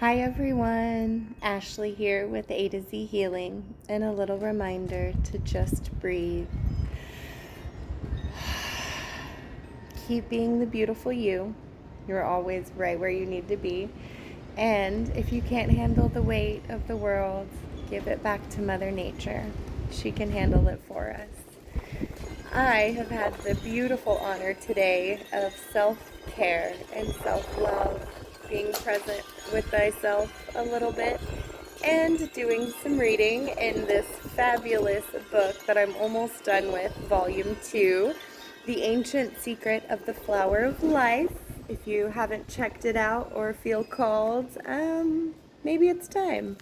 Hi everyone, Ashley here with A-ZHealing, and a little reminder to just breathe. Keep being the beautiful you. You're always right where you need to be. And if you can't handle the weight of the world, give it back to Mother Nature. She can handle it for us. I have had the beautiful honor today of self-care and self-love, being present with thyself a little bit, and doing some reading in this fabulous book that I'm almost done with, Volume 2, The Ancient Secret of the Flower of Life. If you haven't checked it out or feel called, maybe it's time.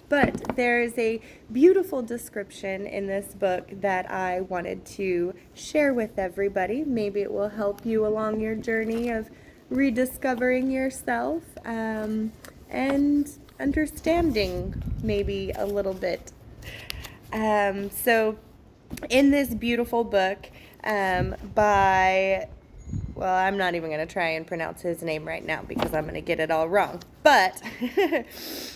But there is a beautiful description in this book that I wanted to share with everybody. Maybe it will help you along your journey of rediscovering yourself and understanding maybe a little bit. So in this beautiful book by well, I'm not even going to try and pronounce his name right now because I'm going to get it all wrong. But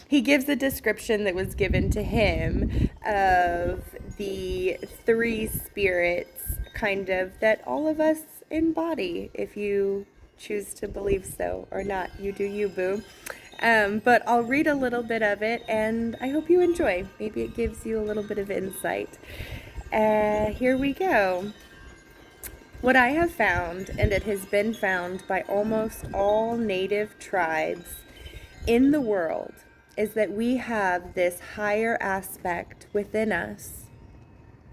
he gives a description that was given to him of the three spirits, kind of, that all of us embody, if you choose to believe so or not. You do you, boo. But I'll read a little bit of it, and I hope you enjoy. Maybe it gives you a little bit of insight. Here we go. What I have found, and it has been found by almost all native tribes in the world, is that we have this higher aspect within us.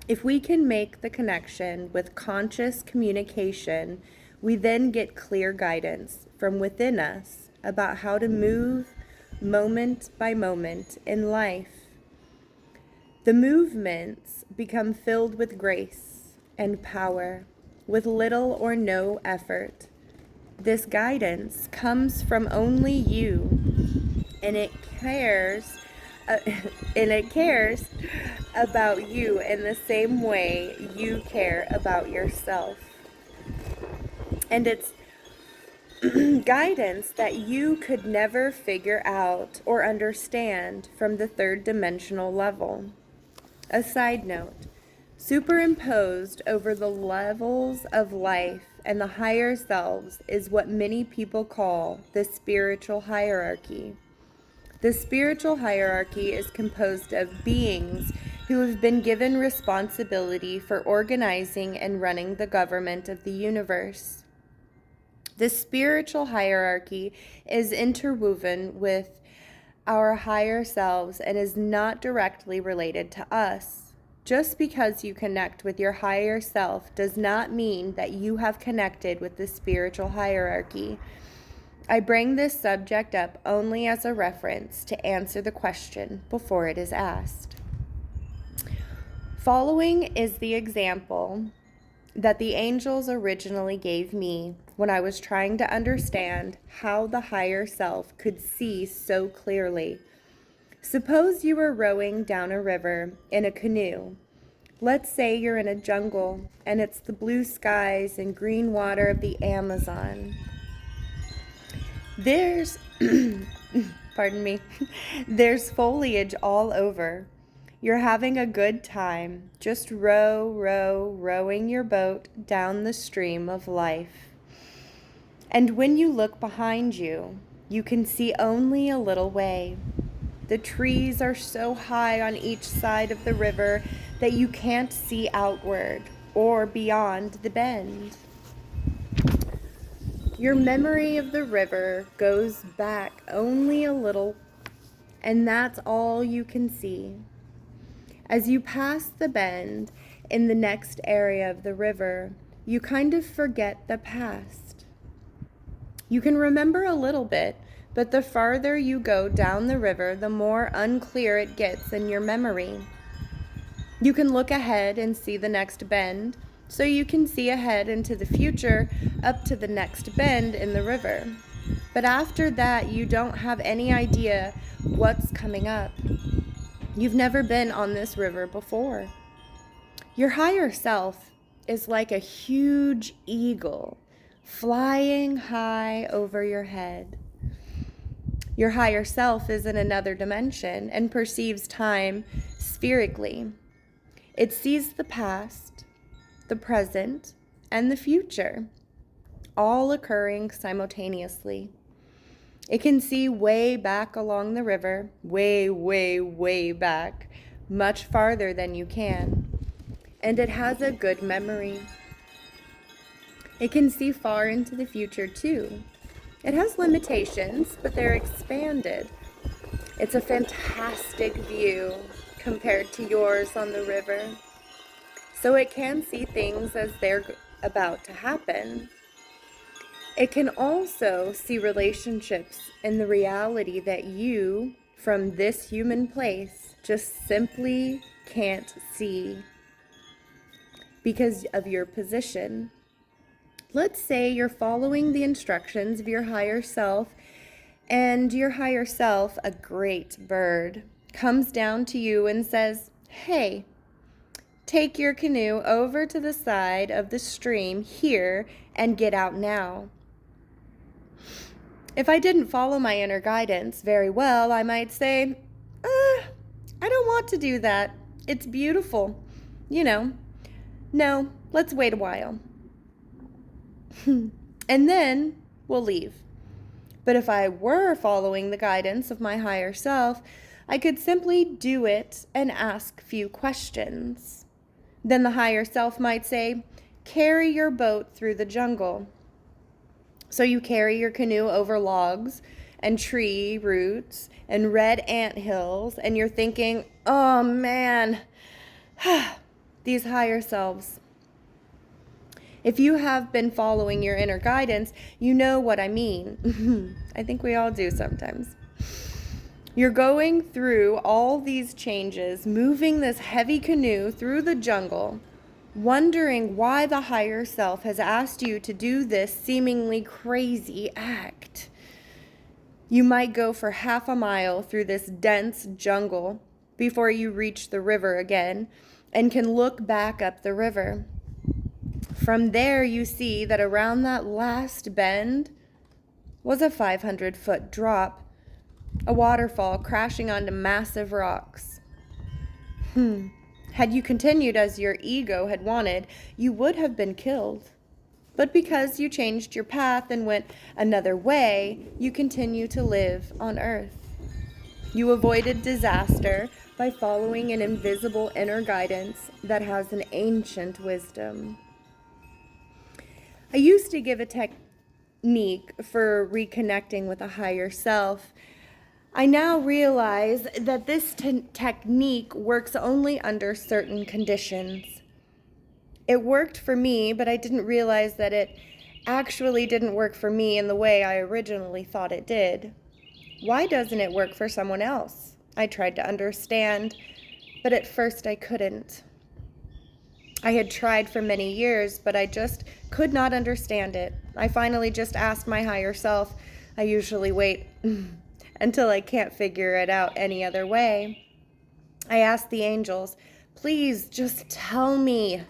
If we can make the connection with conscious communication, we then get clear guidance from within us about how to move moment by moment in life. The movements become filled with grace and power, with little or no effort. This guidance comes from only you, and it cares about you in the same way you care about yourself. And it's guidance that you could never figure out or understand from the third dimensional level. A side note: superimposed over the levels of life and the higher selves is what many people call the spiritual hierarchy. The spiritual hierarchy is composed of beings who have been given responsibility for organizing and running the government of the universe. The spiritual hierarchy is interwoven with our higher selves and is not directly related to us. Just because you connect with your higher self does not mean that you have connected with the spiritual hierarchy. I bring this subject up only as a reference to answer the question before it is asked. Following is the example that the angels originally gave me when I was trying to understand how the higher self could see so clearly. Suppose you were rowing down a river in a canoe. Let's say you're in a jungle and it's the blue skies and green water of the Amazon. There's, pardon me, there's foliage all over. You're having a good time, just rowing your boat down the stream of life. And when you look behind you, you can see only a little way. The trees are so high on each side of the river that you can't see outward or beyond the bend. Your memory of the river goes back only a little, and that's all you can see. As you pass the bend in the next area of the river, you kind of forget the past. You can remember a little bit, but the farther you go down the river, the more unclear it gets in your memory. You can look ahead and see the next bend, so you can see ahead into the future up to the next bend in the river. But after that, you don't have any idea what's coming up. You've never been on this river before. Your higher self is like a huge eagle flying high over your head. Your higher self is in another dimension and perceives time spherically. It sees the past, the present, and the future, all occurring simultaneously. It can see way back along the river, way, way, way back, much farther than you can. And it has a good memory. It can see far into the future too. It has limitations, but they're expanded. It's a fantastic view compared to yours on the river. So it can see things as they're about to happen. It can also see relationships in the reality that you, from this human place, just simply can't see because of your position. Let's say you're following the instructions of your higher self, and your higher self, a great bird, comes down to you and says, "Hey, take your canoe over to the side of the stream here and get out now." If I didn't follow my inner guidance very well, I might say, I don't want to do that. It's beautiful. No, let's wait a while. And then we'll leave. But if I were following the guidance of my higher self, I could simply do it and ask few questions. Then the higher self might say, "Carry your boat through the jungle." So you carry your canoe over logs and tree roots and red ant hills, and you're thinking, "Oh man, these higher selves." If you have been following your inner guidance, you know what I mean. I think we all do sometimes. You're going through all these changes, moving this heavy canoe through the jungle, wondering why the higher self has asked you to do this seemingly crazy act. You might go for half a mile through this dense jungle before you reach the river again and can look back up the river. From there, you see that around that last bend was a 500-foot drop, a waterfall crashing onto massive rocks. Had you continued as your ego had wanted, you would have been killed. But because you changed your path and went another way, you continue to live on earth. You avoided disaster by following an invisible inner guidance that has an ancient wisdom. I used to give a technique for reconnecting with a higher self. I now realize that this technique works only under certain conditions. It worked for me, but I didn't realize that it actually didn't work for me in the way I originally thought it did. Why doesn't it work for someone else? I tried to understand, but at first I couldn't. I had tried for many years, but I just could not understand it. I finally just asked my higher self. I usually wait until I can't figure it out any other way. I asked the angels, "Please just tell me.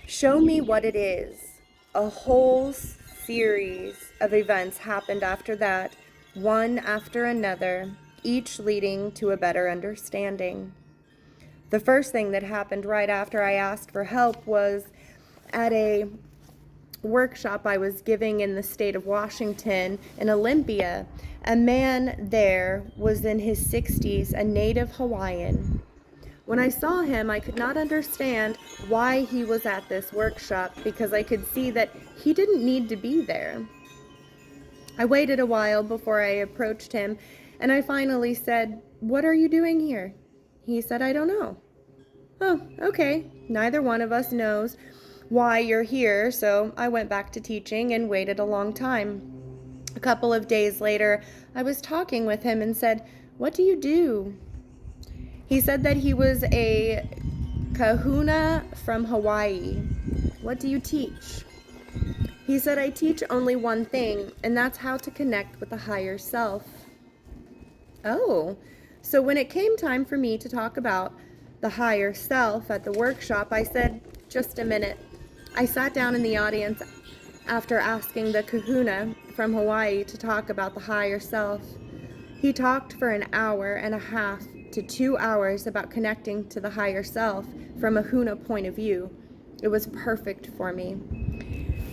Show me what it is." A whole series of events happened after that, one after another, each leading to a better understanding. The first thing that happened right after I asked for help was at a workshop I was giving in the state of Washington in Olympia. A man there was in his 60s, a native Hawaiian. When I saw him, I could not understand why he was at this workshop because I could see that he didn't need to be there. I waited a while before I approached him, and I finally said, "What are you doing here?" He said, "I don't know." "Oh, okay. Neither one of us knows why you're here," so I went back to teaching and waited a long time. A couple of days later, I was talking with him and said, "What do you do?" He said that he was a kahuna from Hawaii. "What do you teach?" He said, "I teach only one thing, and that's how to connect with the higher self." Oh, so when it came time for me to talk about the higher self at the workshop, I said, "Just a minute." I sat down in the audience after asking the kahuna from Hawaii to talk about the higher self. He talked for an hour and a half to 2 hours about connecting to the higher self from a Huna point of view. It was perfect for me.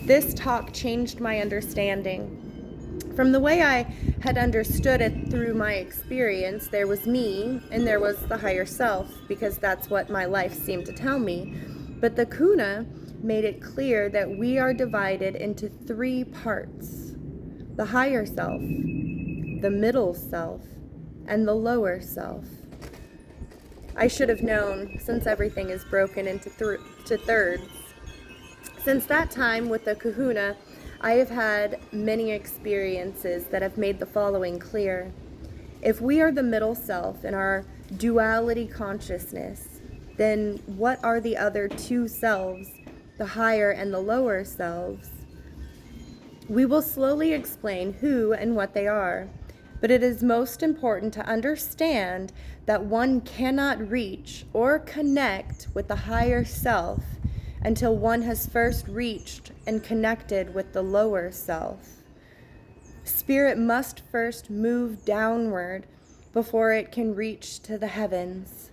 This talk changed my understanding. From the way I had understood it through my experience, there was me and there was the higher self, because that's what my life seemed to tell me. But the Kuna made it clear that we are divided into 3 parts: the higher self, the middle self, and the lower self. I should have known, since everything is broken into thirds. Since that time with the Kahuna, I have had many experiences that have made the following clear. If we are the middle self in our duality consciousness, then what are the other 2 selves, the higher and the lower selves? We will slowly explain who and what they are, but it is most important to understand that one cannot reach or connect with the higher self until one has first reached and connected with the lower self. Spirit must first move downward before it can reach to the heavens.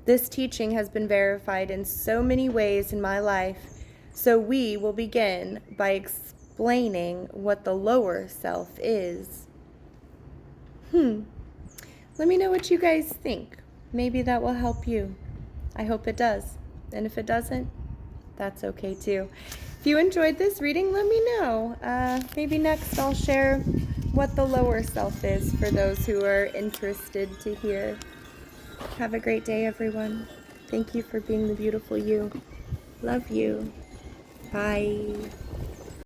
This teaching has been verified in so many ways in my life, so we will begin by explaining what the lower self is. Let me know what you guys think. Maybe that will help you. I hope it does. And if it doesn't, that's okay too. If you enjoyed this reading, let me know. Maybe next I'll share what the lower self is for those who are interested to hear. Have a great day, everyone. Thank you for being the beautiful you. Love you. Bye.